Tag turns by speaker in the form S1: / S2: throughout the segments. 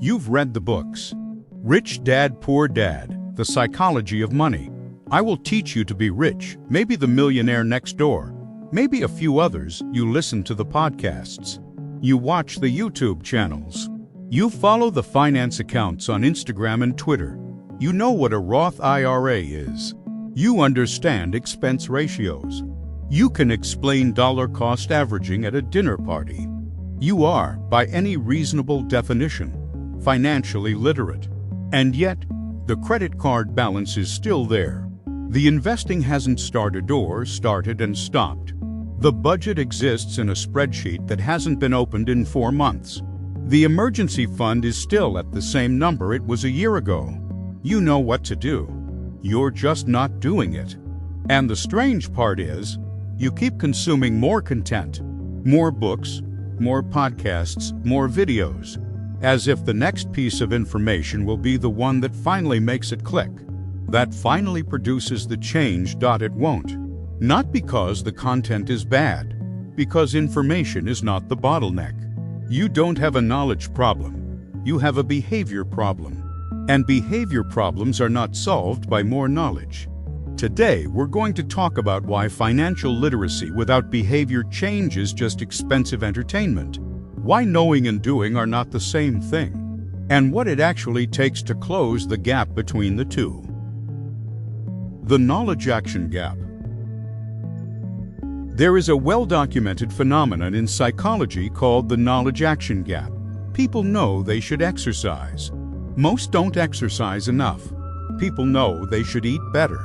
S1: You've read the books. Rich Dad, Poor Dad, The Psychology of Money. I will teach you to be rich, maybe The Millionaire Next Door, maybe a few others. You listen to the podcasts. You watch the YouTube channels. You follow the finance accounts on Instagram and Twitter. You know what a Roth IRA is. You understand expense ratios. You can explain dollar cost averaging at a dinner party. You are, by any reasonable definition, financially literate. And yet, the credit card balance is still there. The investing hasn't started and stopped. The budget exists in a spreadsheet that hasn't been opened in 4 months. The emergency fund is still at the same number it was a year ago. You know what to do. You're just not doing it. And the strange part is, you keep consuming more content, more books, more podcasts, more videos, as if the next piece of information will be the one that finally makes it click, that finally produces the change. It won't. Not because the content is bad, because information is not the bottleneck. You don't have a knowledge problem. You have a behavior problem. And behavior problems are not solved by more knowledge. Today, we're going to talk about why financial literacy without behavior change is just expensive entertainment, why knowing and doing are not the same thing, and what it actually takes to close the gap between the two. The knowledge-action gap. There is a well-documented phenomenon in psychology called the knowledge-action gap. People know they should exercise. Most don't exercise enough. People know they should eat better.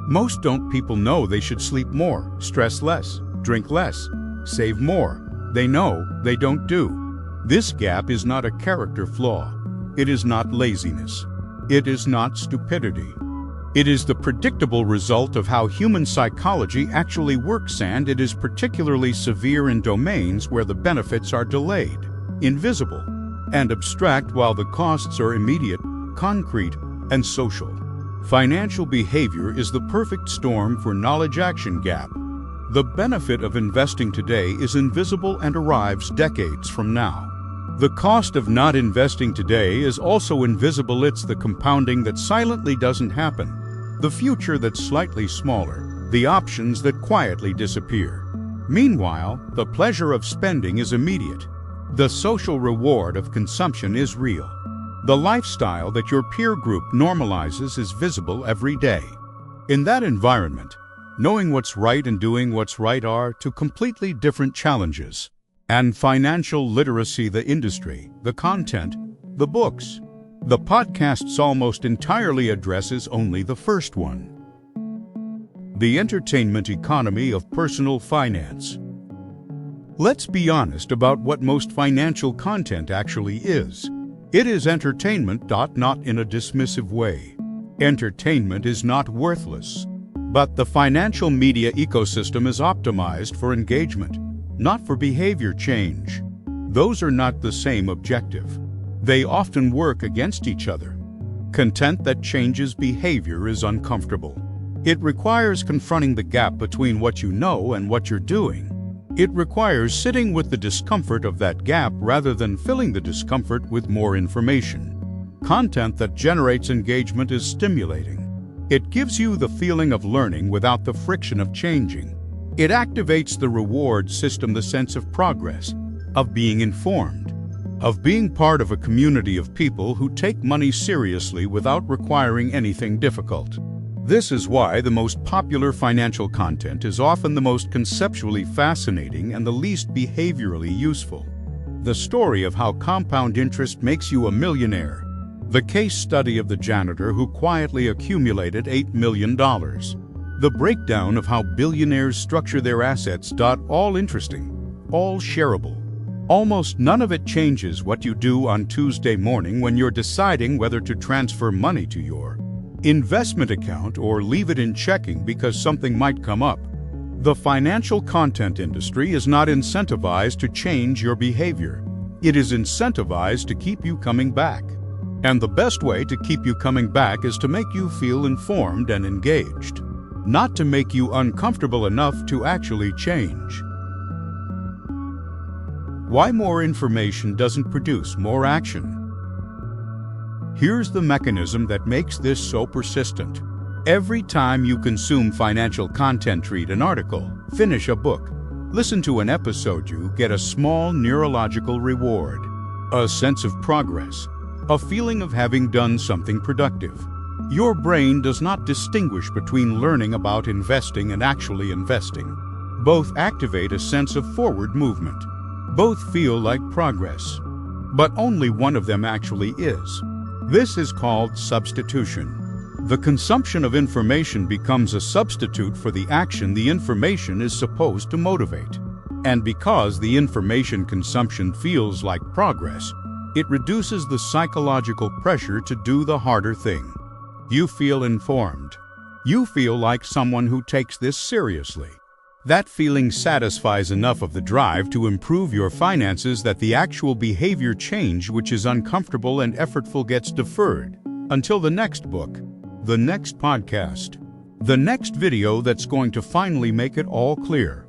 S1: Most don't. People know they should sleep more, stress less, drink less, save more. They know they don't do. This gap is not a character flaw. It is not laziness. It is not stupidity. It is the predictable result of how human psychology actually works, and it is particularly severe in domains where the benefits are delayed, invisible, and abstract, while the costs are immediate, concrete, and social. Financial behavior is the perfect storm for knowledge-action gap. The benefit of investing today is invisible and arrives decades from now. The cost of not investing today is also invisible. It's the compounding that silently doesn't happen, the future that's slightly smaller, the options that quietly disappear. Meanwhile, the pleasure of spending is immediate. The social reward of consumption is real. The lifestyle that your peer group normalizes is visible every day. In that environment, knowing what's right and doing what's right are two completely different challenges. And financial literacy, the industry, the content, the books, the podcasts almost entirely addresses only the first one. The entertainment economy of personal finance. Let's be honest about what most financial content actually is. It is entertainment, not in a dismissive way. Entertainment is not worthless. But the financial media ecosystem is optimized for engagement, not for behavior change. Those are not the same objective. They often work against each other. Content that changes behavior is uncomfortable. It requires confronting the gap between what you know and what you're doing. It requires sitting with the discomfort of that gap rather than filling the discomfort with more information. Content that generates engagement is stimulating. It gives you the feeling of learning without the friction of changing. It activates the reward system, the sense of progress, of being informed, of being part of a community of people who take money seriously without requiring anything difficult. This is why the most popular financial content is often the most conceptually fascinating and the least behaviorally useful. The story of how compound interest makes you a millionaire. The case study of the janitor who quietly accumulated $8 million. The breakdown of how billionaires structure their assets. All interesting, all shareable. Almost none of it changes what you do on Tuesday morning when you're deciding whether to transfer money to your investment account or leave it in checking because something might come up. The financial content industry is not incentivized to change your behavior. It is incentivized to keep you coming back. And the best way to keep you coming back is to make you feel informed and engaged, not to make you uncomfortable enough to actually change. Why more information doesn't produce more action. Here's the mechanism that makes this so persistent. Every time you consume financial content, read an article, finish a book, listen to an episode, you get a small neurological reward, a sense of progress, a feeling of having done something productive. Your brain does not distinguish between learning about investing and actually investing. Both activate a sense of forward movement. Both feel like progress. But only one of them actually is. This is called substitution. The consumption of information becomes a substitute for the action the information is supposed to motivate. And because the information consumption feels like progress, it reduces the psychological pressure to do the harder thing. You feel informed. You feel like someone who takes this seriously. That feeling satisfies enough of the drive to improve your finances that the actual behavior change, which is uncomfortable and effortful, gets deferred until the next book, the next podcast, the next video that's going to finally make it all clear.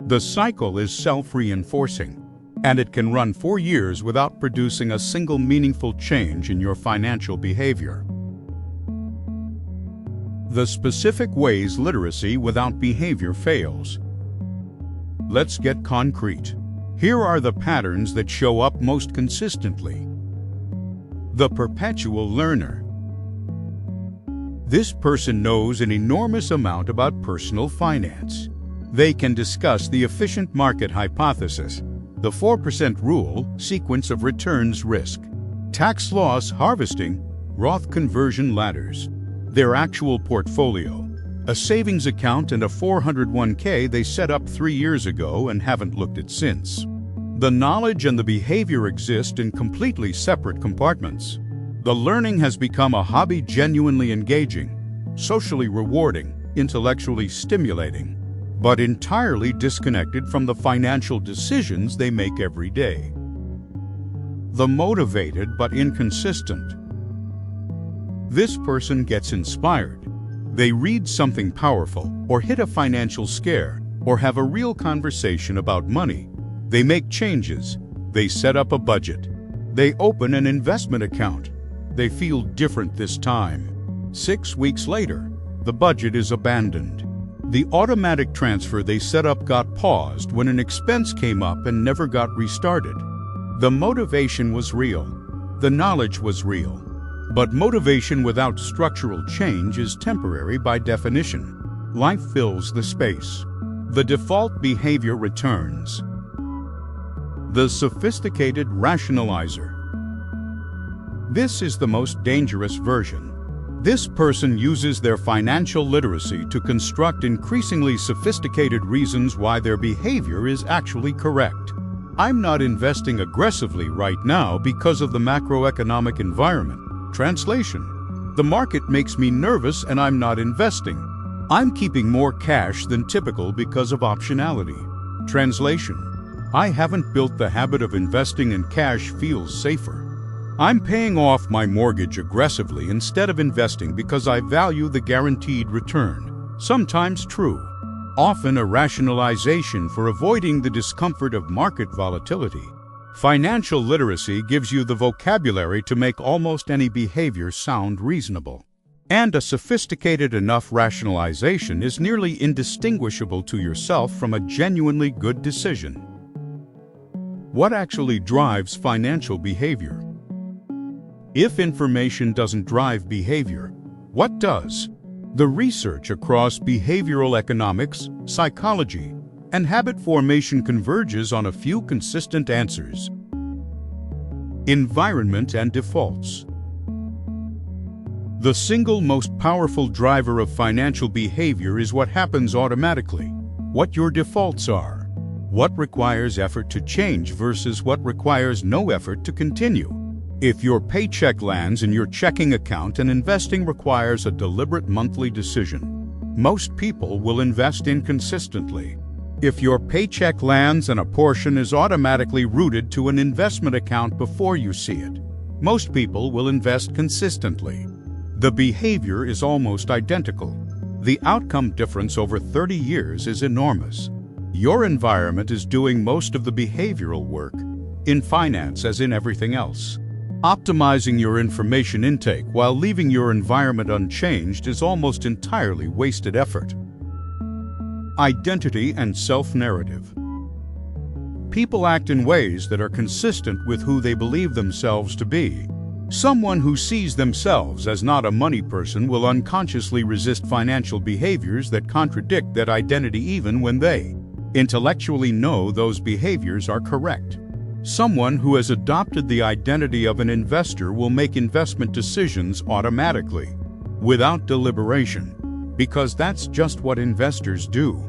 S1: The cycle is self-reinforcing, and it can run for years without producing a single meaningful change in your financial behavior. The specific ways literacy without behavior fails. Let's get concrete. Here are the patterns that show up most consistently. The perpetual learner. This person knows an enormous amount about personal finance. They can discuss the efficient market hypothesis, the 4% rule, sequence of returns risk, tax loss harvesting, Roth conversion ladders, their actual portfolio, a savings account and a 401k they set up 3 years ago and haven't looked at since. The knowledge and the behavior exist in completely separate compartments. The learning has become a hobby, genuinely engaging, socially rewarding, intellectually stimulating, but entirely disconnected from the financial decisions they make every day. The motivated but inconsistent. This person gets inspired. They read something powerful, or hit a financial scare, or have a real conversation about money. They make changes. They set up a budget. They open an investment account. They feel different this time. 6 weeks later, the budget is abandoned. The automatic transfer they set up got paused when an expense came up and never got restarted. The motivation was real. The knowledge was real. But motivation without structural change is temporary by definition. Life fills the space. The default behavior returns. The sophisticated rationalizer. This is the most dangerous version. This person uses their financial literacy to construct increasingly sophisticated reasons why their behavior is actually correct. I'm not investing aggressively right now because of the macroeconomic environment. Translation: the market makes me nervous and I'm not investing. I'm keeping more cash than typical because of optionality. Translation: I haven't built the habit of investing and cash feels safer. I'm paying off my mortgage aggressively instead of investing because I value the guaranteed return. Sometimes true, often a rationalization for avoiding the discomfort of market volatility. Financial literacy gives you the vocabulary to make almost any behavior sound reasonable. And a sophisticated enough rationalization is nearly indistinguishable to yourself from a genuinely good decision. What actually drives financial behavior? If information doesn't drive behavior, what does? The research across behavioral economics, psychology, and habit formation converges on a few consistent answers. Environment and defaults. The single most powerful driver of financial behavior is what happens automatically, what your defaults are, what requires effort to change versus what requires no effort to continue. If your paycheck lands in your checking account and investing requires a deliberate monthly decision, most people will invest inconsistently. If your paycheck lands and a portion is automatically routed to an investment account before you see it, most people will invest consistently. The behavior is almost identical. The outcome difference over 30 years is enormous. Your environment is doing most of the behavioral work, in finance as in everything else. Optimizing your information intake while leaving your environment unchanged is almost entirely wasted effort. Identity and self-narrative. People act in ways that are consistent with who they believe themselves to be. Someone who sees themselves as not a money person will unconsciously resist financial behaviors that contradict that identity even when they intellectually know those behaviors are correct. Someone who has adopted the identity of an investor will make investment decisions automatically, without deliberation, because that's just what investors do.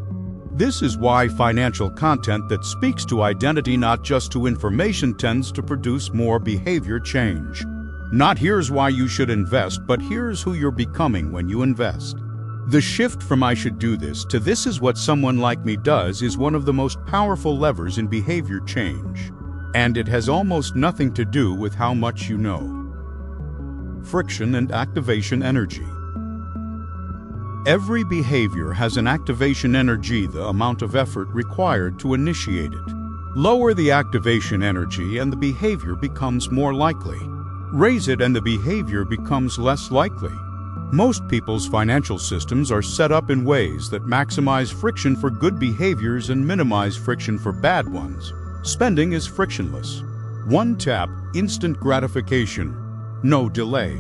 S1: This is why financial content that speaks to identity, not just to information, tends to produce more behavior change. Not "here's why you should invest," but "here's who you're becoming when you invest." The shift from "I should do this" to "this is what someone like me does" is one of the most powerful levers in behavior change. And it has almost nothing to do with how much you know. Friction and activation energy. Every behavior has an activation energy, the amount of effort required to initiate it. Lower the activation energy and the behavior becomes more likely. Raise it and the behavior becomes less likely. Most people's financial systems are set up in ways that maximize friction for good behaviors and minimize friction for bad ones. Spending is frictionless. One tap, instant gratification, no delay.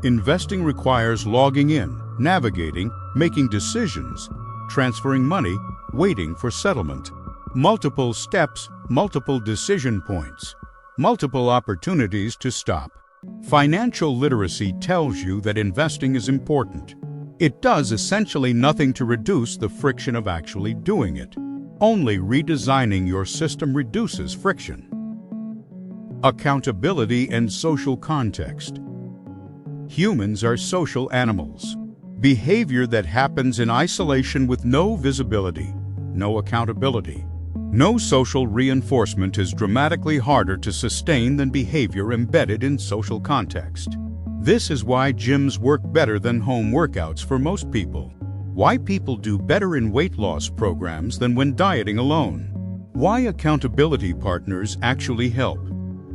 S1: Investing requires logging in, navigating, making decisions, transferring money, waiting for settlement. Multiple steps, multiple decision points, multiple opportunities to stop. Financial literacy tells you that investing is important. It does essentially nothing to reduce the friction of actually doing it. Only redesigning your system reduces friction. Accountability and social context. Humans are social animals. Behavior that happens in isolation with no visibility, no accountability, no social reinforcement is dramatically harder to sustain than behavior embedded in social context. This is why gyms work better than home workouts for most people. Why people do better in weight loss programs than when dieting alone. Why accountability partners actually help.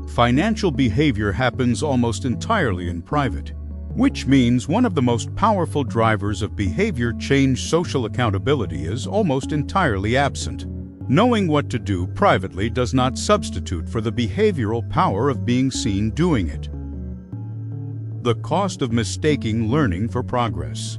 S1: Financial behavior happens almost entirely in private, which means one of the most powerful drivers of behavior change, social accountability, is almost entirely absent. Knowing what to do privately does not substitute for the behavioral power of being seen doing it. The cost of mistaking learning for progress.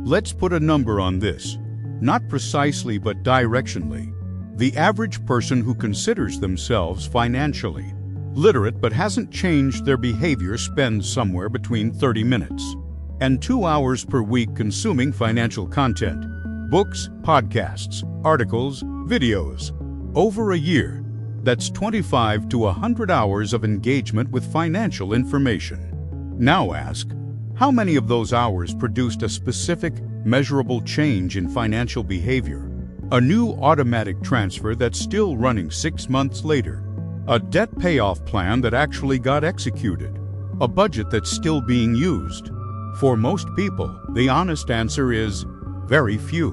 S1: Let's put a number on this, not precisely but directionally. The average person who considers themselves financially literate but hasn't changed their behavior spends somewhere between 30 minutes and 2 hours per week consuming financial content, books, podcasts, articles, videos. Over a year, that's 25 to 100 hours of engagement with financial information. Now ask, how many of those hours produced a specific, measurable change in financial behavior? A new automatic transfer that's still running 6 months later. A debt payoff plan that actually got executed. A budget that's still being used. For most people, the honest answer is very few,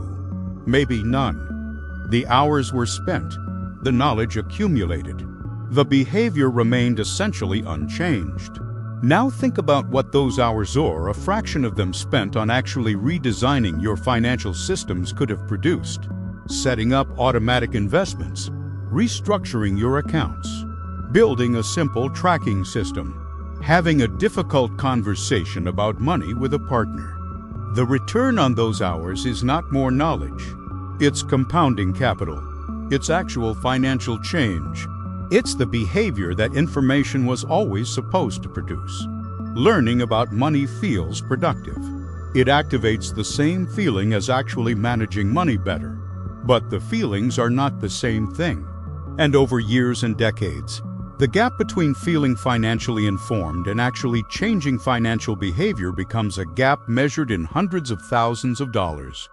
S1: maybe none. The hours were spent, the knowledge accumulated. The behavior remained essentially unchanged. Now think about what those hours, or a fraction of them spent on actually redesigning your financial systems, could have produced. Setting up automatic investments, restructuring your accounts, building a simple tracking system, having a difficult conversation about money with a partner. The return on those hours is not more knowledge. It's compounding capital. It's actual financial change. It's the behavior that information was always supposed to produce. Learning about money feels productive. It activates the same feeling as actually managing money better. But the feelings are not the same thing. And over years and decades, the gap between feeling financially informed and actually changing financial behavior becomes a gap measured in hundreds of thousands of dollars.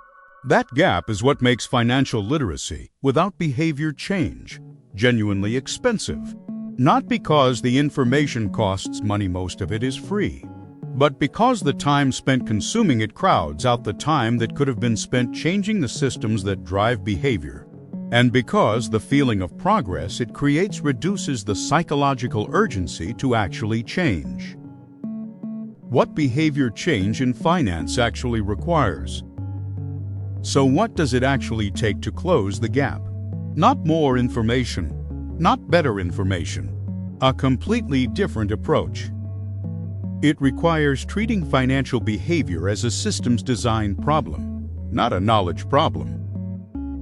S1: That gap is what makes financial literacy, without behavior change, genuinely expensive. Not because the information costs money, most of it is free, but because the time spent consuming it crowds out the time that could have been spent changing the systems that drive behavior. And because the feeling of progress it creates reduces the psychological urgency to actually change. What behavior change in finance actually requires? So what does it actually take to close the gap? Not more information, not better information, a completely different approach. It requires treating financial behavior as a systems design problem, not a knowledge problem.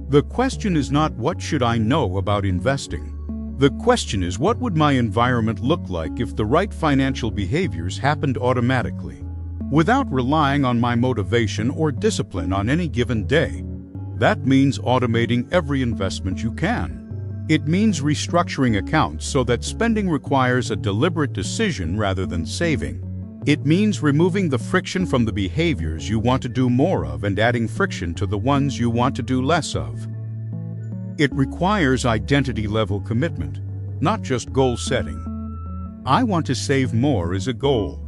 S1: The question is not what should I know about investing. The question is what would my environment look like if the right financial behaviors happened automatically, without relying on my motivation or discipline on any given day. That means automating every investment you can. It means restructuring accounts so that spending requires a deliberate decision rather than saving. It means removing the friction from the behaviors you want to do more of and adding friction to the ones you want to do less of. It requires identity-level commitment, not just goal setting. I want to save more is a goal.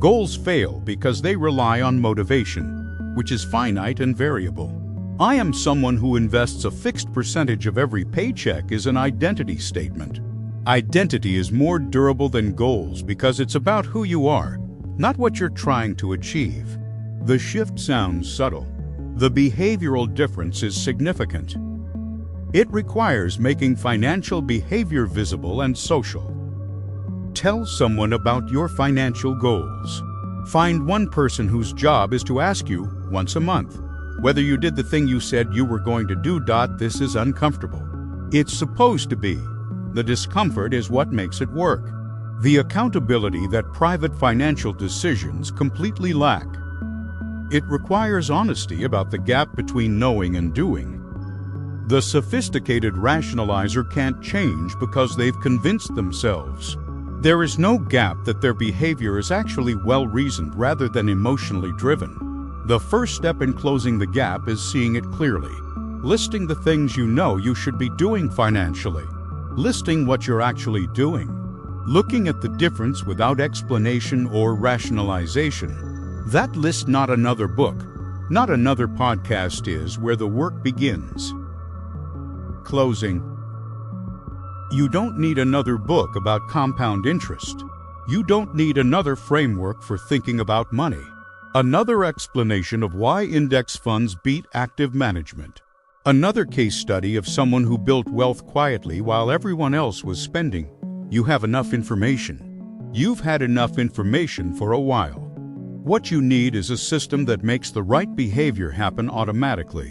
S1: Goals fail because they rely on motivation, which is finite and variable. I am someone who invests a fixed percentage of every paycheck is an identity statement. Identity is more durable than goals because it's about who you are, not what you're trying to achieve. The shift sounds subtle. The behavioral difference is significant. It requires making financial behavior visible and social. Tell someone about your financial goals. Find one person whose job is to ask you once a month whether you did the thing you said you were going to do. This is uncomfortable. It's supposed to be. The discomfort is what makes it work. The accountability that private financial decisions completely lack. It requires honesty about the gap between knowing and doing. The sophisticated rationalizer can't change because they've convinced themselves. There is no gap that their behavior is actually well-reasoned rather than emotionally driven. The first step in closing the gap is seeing it clearly, listing the things you know you should be doing financially, listing what you're actually doing, looking at the difference without explanation or rationalization. That list, not another book, not another podcast, is where the work begins. Closing. You don't need another book about compound interest. You don't need another framework for thinking about money. Another explanation of why index funds beat active management. Another case study of someone who built wealth quietly while everyone else was spending. You have enough information. You've had enough information for a while. What you need is a system that makes the right behavior happen automatically.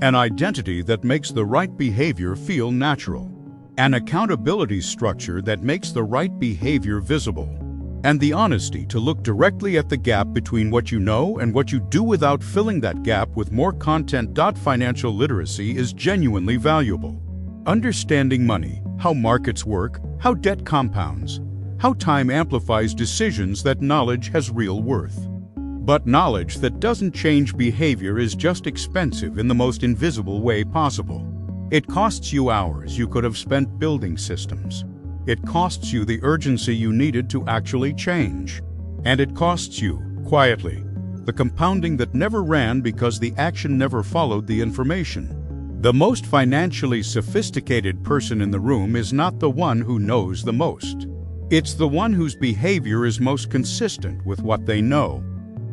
S1: An identity that makes the right behavior feel natural. An accountability structure that makes the right behavior visible. And the honesty to look directly at the gap between what you know and what you do without filling that gap with more content. Financial literacy is genuinely valuable. Understanding money, how markets work, how debt compounds, how time amplifies decisions. That knowledge has real worth. But knowledge that doesn't change behavior is just expensive in the most invisible way possible. It costs you hours you could have spent building systems. It costs you the urgency you needed to actually change. And it costs you, quietly, the compounding that never ran because the action never followed the information. The most financially sophisticated person in the room is not the one who knows the most. It's the one whose behavior is most consistent with what they know.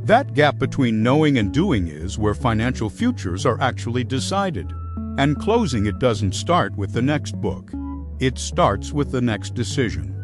S1: That gap between knowing and doing is where financial futures are actually decided. And closing it doesn't start with the next book. It starts with the next decision.